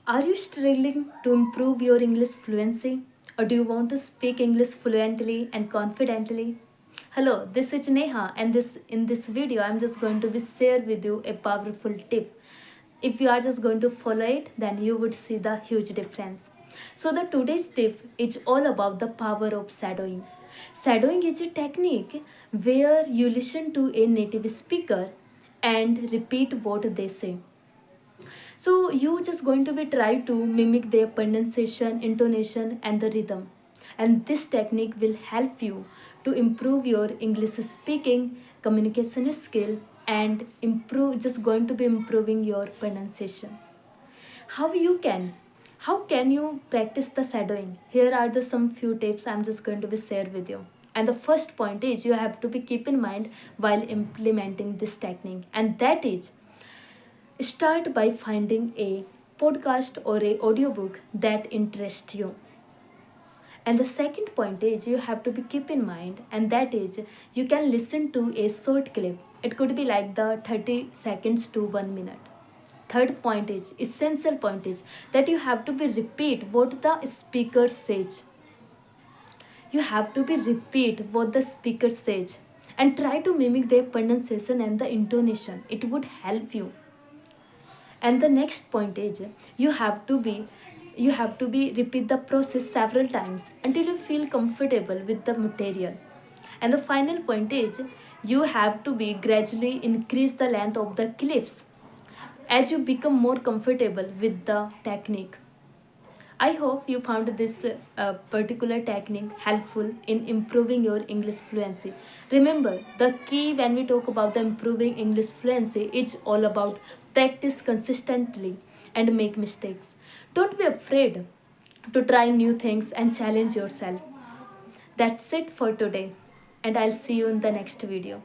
Are you struggling to improve your English fluency? Or do you want to speak English fluently and confidently? Hello, this is Neha, and in this video I'm just going to be share with you a powerful tip. If you are just going to follow it, then you would see the huge difference. So the today's tip is all about the power of shadowing. Shadowing is a technique where you listen to a native speaker and repeat what they say. So you just going to be try to mimic their pronunciation, intonation and the rhythm. And this technique will help you to improve your English speaking, communication skill and improve just going to be improving your pronunciation. How you can? How can you practice the shadowing? Here are the some few tips I'm just going to be share with you. And the first point is you have to be keep in mind while implementing this technique, and that is start by finding a podcast or a audiobook that interests you. And the second point is you have to be keep in mind, and that is you can listen to a short clip. It could be like the 30 seconds to 1 minute. Third point is essential point is that you have to be repeat what the speaker says. You have to be repeat what the speaker says and try to mimic their pronunciation and the intonation. It would help you. And the next point is you have to be repeat the process several times until you feel comfortable with the material. And the final point is you have to be gradually increase the length of the clips as you become more comfortable with the technique. I hope you found this particular technique helpful in improving your English fluency. Remember, the key when we talk about the improving English fluency is all about practice consistently and make mistakes. Don't be afraid to try new things and challenge yourself. That's it for today, and I'll see you in the next video.